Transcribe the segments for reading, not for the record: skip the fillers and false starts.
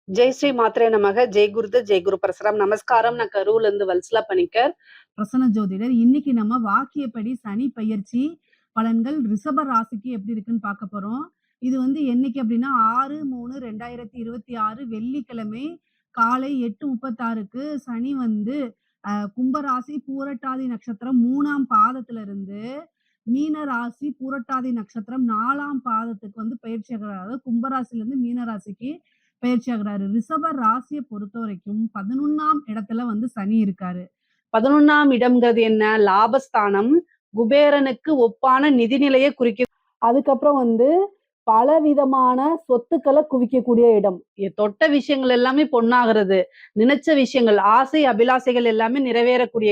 ஜெய் ஸ்ரீ மாத்ரே நமக. ஜெய் குருது ஜெய் குரு பரசுராம். நமஸ்காரம். நான் கரூர்ல இருந்து வல்சலா பணிக்கர், பிரசன்ன ஜோதிடர். இன்னைக்கு நம்ம வாக்கியப்படி சனி பெயர்ச்சி பலன்கள் ரிஷப ராசிக்கு எப்படி இருக்குன்னு பார்க்க போறோம். இது என்னைக்கு அப்படின்னா 6/3/2026 வெள்ளிக்கிழமை காலை 8:36க்கு சனி கும்பராசி பூரட்டாதி நட்சத்திரம் 3ஆம் பாதத்துல இருந்து மீன ராசி பூரட்டாதி நட்சத்திரம் 4ஆம் பாதத்துக்கு பயிற்சி ஆகிறார். அதாவது கும்பராசில இருந்து மீன ராசிக்கு பயிற்சி ஆகிறாரு. ரிஷப ராசியை பொறுத்த வரைக்கும் 11ஆம் இடத்துல சனி இருக்காரு. 11ஆம் இடம்ங்கிறது என்ன? லாபஸ்தானம். குபேரனுக்கு ஒப்பான நிதிநிலையை குறிக்க. அதுக்கப்புறம் பலவிதமான சொத்துக்களை குவிக்கக்கூடிய இடம். தொட்ட விஷயங்கள் எல்லாமே பொண்ணாகிறது. நினைச்ச விஷயங்கள், ஆசை அபிலாசைகள் எல்லாமே நிறைவேறக்கூடிய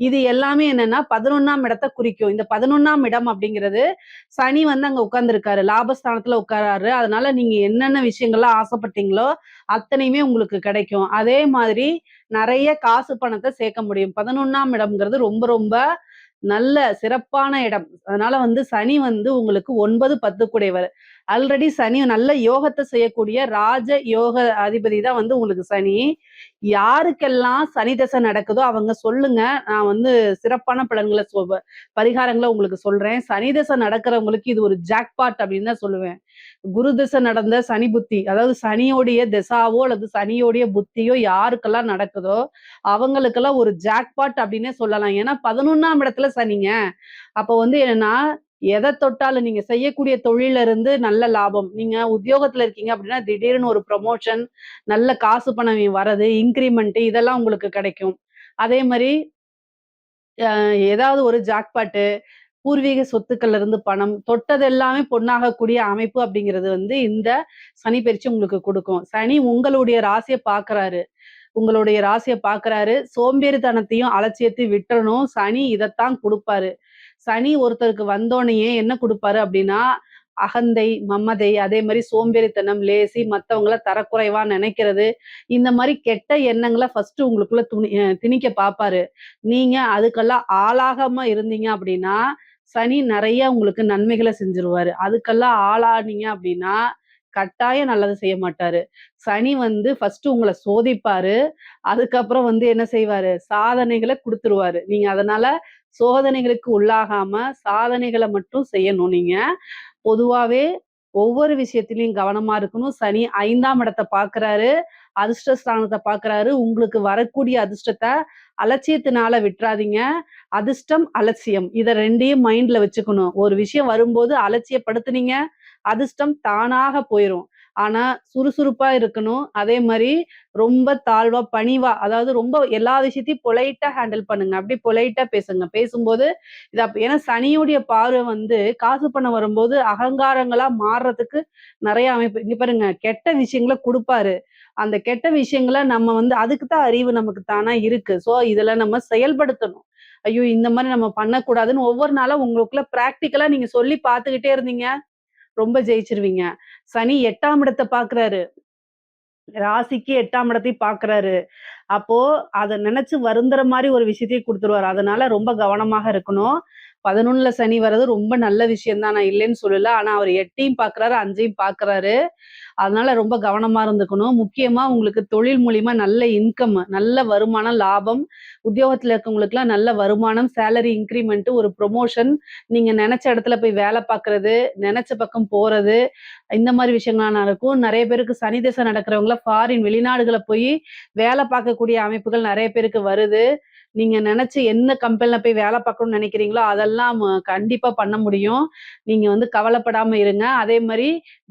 இது எல்லாமே என்னன்னா 11ஆம் இடத்தை குறிக்கும். இந்த 11ஆம் இடம் அப்படிங்கிறது சனி அங்க உட்கார்ந்துருக்காரு, லாபஸ்தானத்துல உட்காராரு. அதனால நீங்க என்னென்ன விஷயங்கள்லாம் ஆசைப்பட்டீங்களோ அத்தனையுமே உங்களுக்கு கிடைக்கும். அதே மாதிரி நிறைய காசு பணத்தை சேர்க்க முடியும். 11ஆம் இடம்ங்கிறது ரொம்ப ரொம்ப நல்ல சிறப்பான இடம். அதனால சனி உங்களுக்கு 9, 10 கூடையவர். ஆல்ரெடி சனி நல்ல யோகத்தை செய்யக்கூடிய ராஜ யோக அதிபதி தான் உங்களுக்கு சனி. யாருக்கெல்லாம் சனி தசை நடக்குதோ அவங்க சொல்லுங்க. நான் சிறப்பான பலன்களை பரிகாரங்களை உங்களுக்கு சொல்றேன். சனி தசை நடக்கிறவங்களுக்கு இது ஒரு ஜாக்பாட் அப்படின்னு தான் சொல்லுவேன். குரு தசை நடந்த சனி புத்தி, அதாவது சனியோடைய திசாவோ அல்லது சனியோடைய புத்தியோ யாருக்கெல்லாம் நடக்குதோ அவங்களுக்கெல்லாம் ஒரு ஜாக்பாட் அப்படின்னே சொல்லலாம். ஏன்னா 11ஆம் இடத்துல சனிங்க. அப்போ என்னன்னா எதை தொட்டாலும் நீங்க செய்யக்கூடிய தொழில இருந்து நல்ல லாபம். நீங்க உத்தியோகத்துல இருக்கீங்க அப்படின்னா திடீர்னு ஒரு ப்ரொமோஷன், நல்ல காசு பணம் வரது, இன்கிரிமெண்ட் இதெல்லாம் உங்களுக்கு கிடைக்கும். அதே மாதிரி ஏதாவது ஒரு ஜாக்பாட்டு, பூர்வீக சொத்துக்கள்ல இருந்து பணம், தொட்டது எல்லாமே பொண்ணாகக்கூடிய அமைப்பு அப்படிங்கிறது இந்த சனி பயிற்சி உங்களுக்கு கொடுக்கும். சனி உங்களுடைய ராசியை பார்க்கறாரு. உங்களுடைய ராசியை பார்க்கறாரு. சோம்பேறித்தனத்தையும் அலட்சியத்தையும் விட்டுறணும். சனி இதைத்தான் கொடுப்பாரு. சனி ஒருத்தருக்கு வந்தோடனேயே என்ன கொடுப்பாரு அப்படின்னா அகந்தை, மமதை, அதே மாதிரி சோம்பேறித்தனம், லேசி, மத்தவங்கள தரக்குறைவா நினைக்கிறது, இந்த மாதிரி கெட்ட எண்ணங்களை ஃபர்ஸ்ட் உங்களுக்குள்ள திணிக்க பார்ப்பாரு. நீங்க அதுக்கெல்லாம் ஆளாகாம இருந்தீங்க அப்படின்னா சனி நிறைய உங்களுக்கு நன்மைகளை செஞ்சிருவாரு. அதுக்கெல்லாம் ஆளானீங்க அப்படின்னா கட்டாயம் நல்லது செய்ய மாட்டாரு. சனி ஃபர்ஸ்ட் உங்களை சோதிப்பாரு. அதுக்கப்புறம் என்ன செய்வாரு? சாதனைகளை கொடுத்துருவாரு. நீங்க அதனால சோதனைகளுக்கு உள்ளாகாம சாதனைகளை மட்டும் செய்யணும். நீங்க பொதுவாவே ஒவ்வொரு விஷயத்திலையும் கவனமா இருக்கணும். சனி 5ஆம் இடத்தை பார்க்கறாரு, அதிர்ஷ்டஸ்தானத்தை பார்க்கறாரு. உங்களுக்கு வரக்கூடிய அதிர்ஷ்டத்தை அலட்சியத்தினால விட்டுறாதீங்க. அதிர்ஷ்டம், அலட்சியம் இதை 2யும் மைண்ட்ல வச்சுக்கணும். ஒரு விஷயம் வரும்போது அலட்சியப்படுத்துனீங்க, அதிர்ஷ்டம் தானாக போயிரும். ஆனா சுறுசுறுப்பா இருக்கணும். அதே மாதிரி ரொம்ப தாழ்வா, பணிவா, அதாவது ரொம்ப எல்லா விஷயத்தையும் பொலைட்டா ஹேண்டில் பண்ணுங்க. அப்படி பொலைட்டா பேசுங்க. பேசும்போது ஏன்னா சனியுடைய பார்வை காசு பணம் வரும்போது அகங்காரங்களா மாறுறதுக்கு நிறைய அமைப்பு. இங்க பாருங்க, கெட்ட விஷயங்களை கொடுப்பாரு. அந்த கெட்ட விஷயங்களை நம்ம அதுக்கு தான் அறிவு நமக்கு தானா இருக்கு. சோ இதுல நம்ம செயல்படுத்தணும். ஐயோ இந்த மாதிரி நம்ம பண்ணக்கூடாதுன்னு ஒவ்வொரு நாளும் உங்களுக்குள்ள பிராக்டிக்கலா நீங்க சொல்லி பார்த்துக்கிட்டே இருந்தீங்க, ரொம்ப ஜெயிச்சிருவீங்க. சனி 8ஆம் இடத்தை பார்க்கறாரு. ராசிக்கு 8ஆம் இடத்தையும் பார்க்கறாரு. அப்போ அதை நினைச்சு வருந்துற மாதிரி ஒரு விஷயத்தையும் கொடுத்துருவாரு. அதனால ரொம்ப கவனமாக இருக்கணும். 11ல சனி வர்றது ரொம்ப நல்ல விஷயம் தான், நான் இல்லைன்னு சொல்லல. ஆனா அவர் 8ஐயும் பார்க்கறாரு, 5ஐயும் பார்க்கறாரு. அதனால ரொம்ப கவனமா இருந்துக்கணும். முக்கியமா உங்களுக்கு தொழில் மூலியமா நல்ல இன்கம், நல்ல வருமானம், லாபம், உத்தியோகத்துல இருக்கவங்களுக்கு எல்லாம் நல்ல வருமானம், சேலரி இன்கிரிமெண்ட், ஒரு ப்ரொமோஷன், நீங்க நினைச்ச இடத்துல போய் வேலை பார்க்கறது, நினைச்ச பக்கம் போறது, இந்த மாதிரி விஷயங்கள்லாம் நடக்கும். நிறைய பேருக்கு சனி திசை நடக்கிறவங்கள ஃபாரின் வெளிநாடுகளை போய் வேலை பார்க்கக்கூடிய அமைப்புகள் நிறைய பேருக்கு வருது. நீங்க நினைச்சு என்ன கம்பெனில போய் வேலை பார்க்கணும்னு நினைக்கிறீங்களோ அதெல்லாம் கண்டிப்பா பண்ண முடியும். நீங்க கவலைப்படாம இருங்க. அதே மாதிரி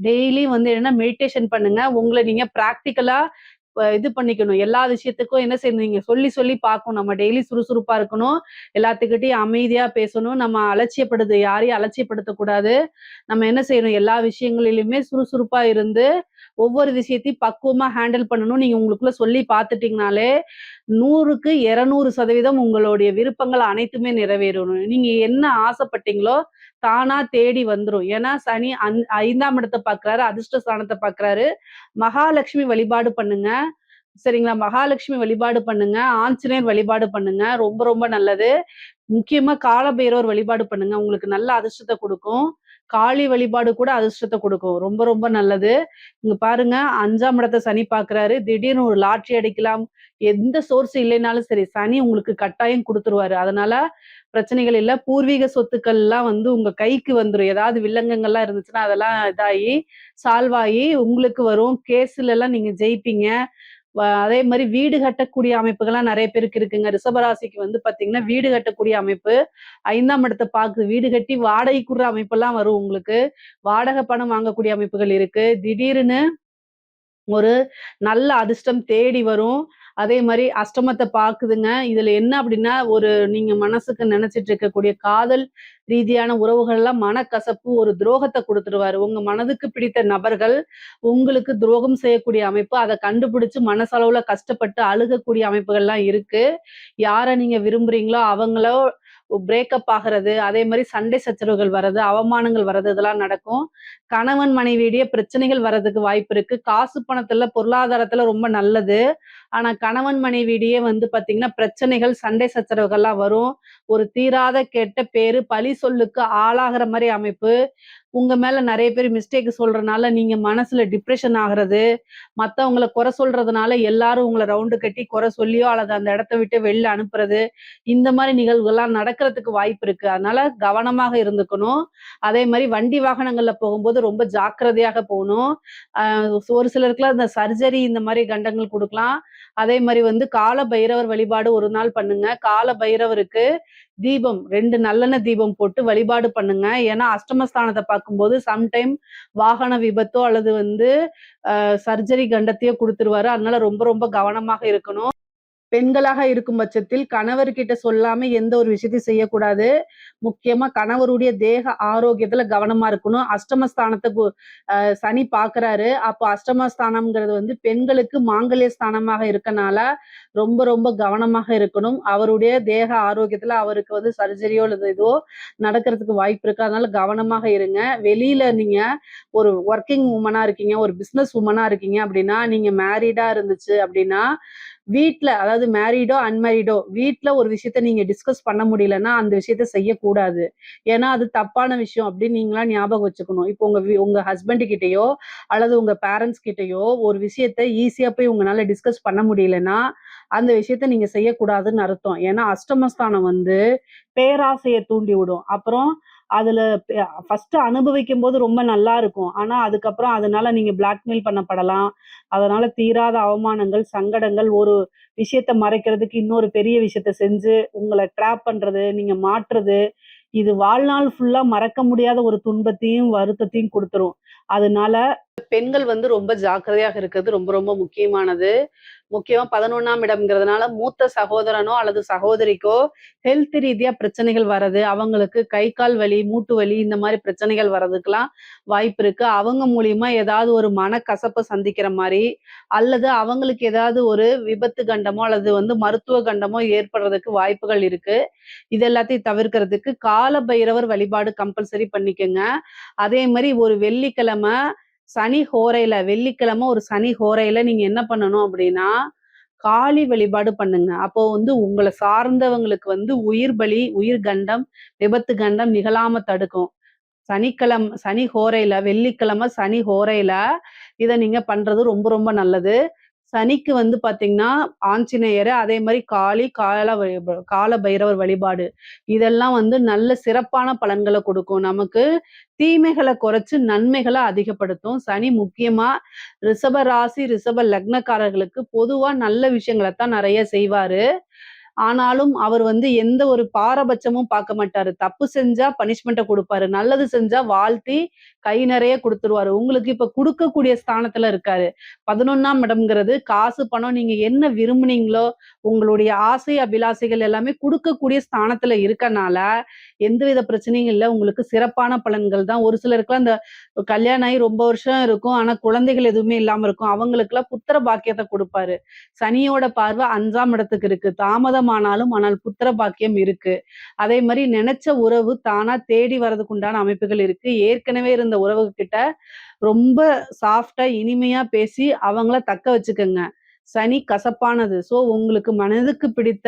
டெய்லி என்னன்னா மெடிடேஷன் பண்ணுங்க. உங்களை நீங்க பிராக்டிக்கலா இது பண்ணிக்கணும். எல்லா விஷயத்துக்கும் என்ன செய்யணும், நீங்க சொல்லி சொல்லி பார்க்கணும். நம்ம டெய்லி சுறுசுறுப்பா இருக்கணும். எல்லாத்துக்கிட்டையும் அமைதியா பேசணும். நம்ம யாரையும் அலட்சியப்படுத்தக்கூடாது. நம்ம என்ன செய்யணும், எல்லா விஷயங்களிலுமே சுறுசுறுப்பா இருந்து ஒவ்வொரு விஷயத்தையும் பக்குவமா ஹேண்டில் பண்ணணும். நீங்க உங்களுக்குள்ள சொல்லி பார்த்துட்டீங்கனாலே 100க்கு 200% உங்களுடைய விருப்பங்கள் அனைத்துமே நிறைவேறணும். நீங்க என்ன ஆசைப்பட்டீங்களோ தானா தேடி வந்துரும். ஏன்னா சனி 5ஆம் இடத்தை பார்க்கறாரு, அதிர்ஷ்டஸ்தானத்தை பார்க்கறாரு. மகாலட்சுமி வழிபாடு பண்ணுங்க. சரிங்களா? மகாலட்சுமி வழிபாடு பண்ணுங்க. ஆஞ்சநேயர் வழிபாடு பண்ணுங்க. ரொம்ப ரொம்ப நல்லது. முக்கியமா காலபைரவர் வழிபாடு பண்ணுங்க. உங்களுக்கு நல்ல அதிர்ஷ்டத்தை கொடுக்கும். காளி வழிபாடு கூட அதிர்ஷ்டத்த குடுக்கும். ரொம்ப ரொம்ப நல்லது. இங்க பாருங்க 5ஆம் இடத்த சனி பார்க்குறாரு. திடீர்னு ஒரு லாட்டரி அடிக்கலாம். எந்த சோர்ஸ் இல்லைனாலும் சரி, சனி உங்களுக்கு கட்டாயம் குடுத்துருவாரு. அதனால பிரச்சனைகள் இல்ல. பூர்வீக சொத்துக்கள்லாம் வந்து உங்க கைக்கு வந்துரும். ஏதாவது வில்லங்கங்கள்லாம் இருந்துச்சுன்னா, அதெல்லாம் இதாயி, சால்வ் ஆயி உங்களுக்கு வரும். கேஸ்லலாம் நீங்க ஜெயிப்பீங்க. அதே மாரி வீடு கட்டக்கூடிய அமைப்புகள்லாம் நெறைய பேருக்கு இருக்குங்க. ரிஷபராசிக்கு வந்து பார்த்தீங்கன்னா, வீடு கட்டக்கூடிய அமைப்பு 5ஆம் இடத்த பாக்குது. வீடு கட்டி வாடகைக்குடுற அமைப்பெல்லாம் வரும் உங்களுக்கு. வாடகை பணம் வாங்கக்கூடிய அமைப்புகள் இருக்கு. திடீர்னு ஒரு நல்ல அதிர்ஷ்டம் தேடி வரும். அதே மாரி அஷ்டமத்த பாக்குதுங்க. இதுல என்ன அப்டின்னா, ஒரு நீங்க மனசுக்கு நெனச்சிட்டு இருக்கக்கூடிய காதல் ரீதியான உறவுகள்லாம் மனக்கசப்பு, ஒரு துரோகத்த குடுத்துருவாரு. உங்க மனதுக்கு பிடித்த நபர்கள் உங்களுக்கு துரோகம் செய்யக்கூடிய அமைப்பு, அத கண்டுபிடிச்சு மனசளவுல கஷ்டப்பட்டு அழுகக்கூடிய அமைப்புகள்லாம் இருக்கு. யார நீங்க விரும்புறீங்களோ அவங்களோ பிரேக்கப் ஆகுறது, அதே மாரி சண்டை சச்சரவுகள் வர்றது, அவமானங்கள் வர்றது இதெல்லாம் நடக்கும். கணவன் மனைவியிடையே பிரச்சனைகள் வர்றதுக்கு வாய்ப்பு இருக்கு. காசு பணத்துல, பொருளாதாரத்துல ரொம்ப நல்லது. ஆனா கணவன் மனைவியிடையே வந்து பாத்தீங்கன்னா, பிரச்சனைகள், சண்டை சச்சரவுகள்லாம் வரும். ஒரு தீராத கெட்ட பேரு, பழி சொல்லுக்கு ஆளாகுற மாரி அமைப்பு. உங்க மேல நெறைய பேர் மிஸ்டேக் சொல்றனால, நீங்க மனசுல டிப்ரஷன் ஆகுறது, மத்தவங்கள குறை சொல்றதுனால எல்லாரும் உங்கள ரவுண்டு கட்டி குறை சொல்லியோ, அல்லது அந்த இடத்த விட்டு வெளில அனுப்புறது, இந்த மாரி நிகழ்வுகள்லாம் நடக்கிறதுக்கு வாய்ப்பு இருக்கு. அதனால கவனமாக இருந்துக்கணும். அதே மாரி வண்டி வாகனங்கள்ல போகும்போது ரொம்ப ஜாக்கிரதையாக போணும். அ ஒரு சிலருக்குலாம் இந்த சர்ஜரி இந்த மாரி கண்டங்கள் குடுக்கலாம். அதே மாரி வந்து கால பைரவர் வழிபாடு ஒரு நாள் பண்ணுங்க. கால பைரவருக்கு தீபம் 2 நல்லெண்ணெய் தீபம் போட்டு வழிபாடு பண்ணுங்க. ஏன்னா அஷ்டமஸ்தானத்த பார்க்கும்போது சம்டைம் வாகன விபத்தோ அல்லது வந்து சர்ஜரி கண்டத்தையோ குடுத்துருவாரு. அதனால ரொம்ப ரொம்ப கவனமாக இருக்கணும். பெண்களாக இருக்கும் பட்சத்தில் கணவர்கிட்ட சொல்லாம எந்த ஒரு விஷயத்தையும் செய்யக்கூடாது. முக்கியமா கணவருடைய தேக ஆரோக்கியத்துல கவனமா இருக்கணும். அஷ்டமஸ்தானத்த சனி பார்க்குறாரு. அப்போ அஷ்டமஸ்தானம்ங்கிறது வந்து பெண்களுக்கு மாங்கல்ய ஸ்தானமாக இருக்கனால, ரொம்ப ரொம்ப கவனமாக இருக்கணும். அவருடைய தேக ஆரோக்கியத்துல அவருக்கு வந்து சர்ஜரியோ அல்லது எதுவோ நடக்கிறதுக்கு வாய்ப்பு இருக்கு. அதனால கவனமாக இருங்க. வெளியில நீங்க ஒரு வொர்க்கிங் வுமனா இருக்கீங்க, ஒரு பிசினஸ் வுமனா இருக்கீங்க அப்படின்னா, நீங்க மேரிடா இருந்துச்சு அப்படின்னா, வீட்ல அதாவது மேரிடோ, அன்மேரிடோ வீட்ல ஒரு விஷயத்த நீங்க டிஸ்கஸ் பண்ண முடியலன்னா, அந்த விஷயத்த செய்யக்கூடாது. ஏன்னா, அது தப்பான விஷயம் அப்படின்னு நீங்களா ஞாபகம் வச்சுக்கணும். இப்போ உங்க ஹஸ்பண்ட் கிட்டயோ, அல்லது உங்க பேரண்ட்ஸ் கிட்டயோ ஒரு விஷயத்த ஈஸியா போய் உங்கனால டிஸ்கஸ் பண்ண முடியலன்னா, அந்த விஷயத்த நீங்க செய்யக்கூடாதுன்னு அர்த்தம். ஏன்னா, அஷ்டமஸ்தானம் வந்து பேராசைய தூண்டிவிடும். அப்புறம் அதுல ஃபர்ஸ்ட் அனுபவிக்கும்போது ரொம்ப நல்லா இருக்கும். ஆனா, அதுக்கப்புறம் அதனால நீங்க பிளாக்மெயில் பண்ணப்படலாம். அதனால தீராத அவமானங்கள், சங்கடங்கள், ஒரு விஷயத்த மறைக்கிறதுக்கு இன்னொரு பெரிய விஷயத்த செஞ்சு, உங்கள ட்ராப் பண்றது, நீங்க மாட்டுறது, இது வாழ்நாள் ஃபுல்லா மறக்க முடியாத ஒரு துன்பத்தையும், வருத்தத்தையும் குடுத்துரும். அதனால பெண்கள் வந்து ரொம்ப ஜாக்கிரதையாக இருக்கிறது ரொம்ப ரொம்ப முக்கியமானது. முக்கியமா 11ஆம் இடம்ங்கிறதுனால மூத்த சகோதரனோ அல்லது சகோதரிக்கோ ஹெல்த் ரீதியா பிரச்சனைகள் வர்றது, அவங்களுக்கு கை, கால் வலி, மூட்டு வலி இந்த மாரி பிரச்சனைகள் வர்றதுக்கெல்லாம் வாய்ப்பு இருக்கு. அவங்க மூலியமா ஏதாவது ஒரு மனக்கசப்ப சந்திக்கிற மாரி, அல்லது அவங்களுக்கு ஏதாவது ஒரு விபத்து கண்டமோ அல்லது வந்து மருத்துவ கண்டமோ ஏற்படுறதுக்கு வாய்ப்புகள் இருக்கு. இது எல்லாத்தையும் தவிர்க்கிறதுக்கு கால பைரவர் வழிபாடு கம்பல்சரி பண்ணிக்கங்க. அதே மாரி ஒரு வெள்ளிக்கிழமை சனி ஹோரையில வெள்ளிக்கிழமை ஒரு சனி ஹோரையில நீங்க என்ன பண்ணணும் அப்படின்னா, காளி வழிபாடு பண்ணுங்க. அப்போ வந்து உங்கள சார்ந்தவங்களுக்கு வந்து உயிர் பலி, உயிர் கண்டம், விபத்து கண்டம் நிகழாம தடுக்கும். சனி ஹோரையில வெள்ளிக்கிழமை சனி ஹோரையில இத நீங்க பண்றது ரொம்ப ரொம்ப நல்லது. சனிக்கு வந்து பார்த்தீங்கன்னா, ஆஞ்சநேயரு, அதே மாரி காளி, கால பைரவர் வழிபாடு. இதெல்லாம் வந்து நல்ல சிறப்பான பலன்கள குடுக்கும். நமக்கு தீமைகள குறைச்சு நன்மைகள அதிகப்படுத்தும். சனி முக்கியமா ரிஷப ராசி, ரிஷப லக்னக்காரர்களுக்கு பொதுவா நல்ல விஷயங்கள தான் நெறைய செய்வாரு. ஆனாலும் அவர் வந்து எந்த ஒரு பாரபட்சமும் பார்க்க மாட்டாரு. தப்பு செஞ்சா பனிஷ்மென்ட்ட குடுப்பாரு. நல்லது செஞ்சா வாழ்த்தி கை நெறைய குடுத்துருவாரு. உங்களுக்கு இப்ப குடுக்கக்கூடிய ஸ்தானத்துல இருக்காரு. 11ஆம் இடம்ங்கிறது காசு, பணம் நீங்க என்ன விரும்புனீங்களோ, உங்களுடைய ஆசை, அபிலாசைகள் எல்லாமே குடுக்கக்கூடிய ஸ்தானத்துல இருக்கனால, எந்தவித பிரச்சனையும் இல்ல. உங்களுக்கு சிறப்பான பலன்கள் தான். ஒரு சிலருக்குலாம் இந்த கல்யாணம் ஆகி ரொம்ப வருஷம் இருக்கும். ஆனா குழந்தைகள் எதுவுமே இல்லாம இருக்கும். அவங்களுக்கெல்லாம் புத்திர பாக்கியத்த குடுப்பாரு. சனியோட பார்வை 5ஆம் இடத்துக்கு இருக்கு. தாமதமானாலும் ஆனால் புத்திர பாக்கியம் இருக்கு. அதே மாரி நெனச்ச உறவு தானா தேடி வரதுக்கு உண்டான அமைப்புகள் இருக்கு. ஏற்கனவே இருந்த உறவுகிட்ட ரொம்ப சாஃப்ட்டா, இனிமையா பேசி அவங்கள தக்க வச்சுக்கங்க. சனி கசப்பானது. உங்களுக்கு மனதுக்கு பிடித்த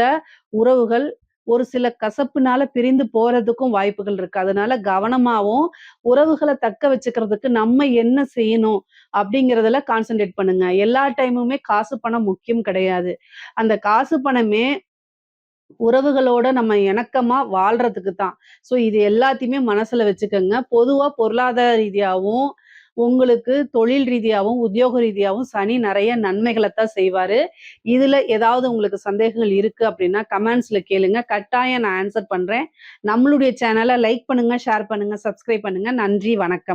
உறவுகள் ஒரு சில கசப்புனால பிரிந்து போறதுக்கும் வாய்ப்புகள் இருக்கு. அதனால கவனமாவும், உறவுகள தக்க வச்சுக்கிறதுக்கு நம்ம என்ன செய்யணும் அப்படிங்கிறதுல கான்சன்ட்ரேட் பண்ணுங்க. எல்லா டைமுமே காசு, பணம் முக்கியம் கிடையாது. அந்த காசு, பணமே உறவுகளோட நம்ம இணக்கமா வாழ்றதுக்கு தான். ஸோ இது எல்லாத்தையுமே மனசுல வச்சுக்கங்க. பொதுவா பொருளாதார ரீதியாவும், உங்களுக்கு தொழில் ரீதியாவும், உத்தியோக ரீதியாவும் சனி நெறைய நன்மைகளத்தான் செய்வாரு. இதுல ஏதாவது உங்களுக்கு சந்தேகங்கள் இருக்கு அப்படின்னா, கமெண்ட்ஸ்ல கேளுங்க. கட்டாயம் நான் ஆன்சர் பண்றேன். நம்மளுடைய சேனல லைக் பண்ணுங்க, ஷேர் பண்ணுங்க, சப்ஸ்கிரைப் பண்ணுங்க. நன்றி, வணக்கம்.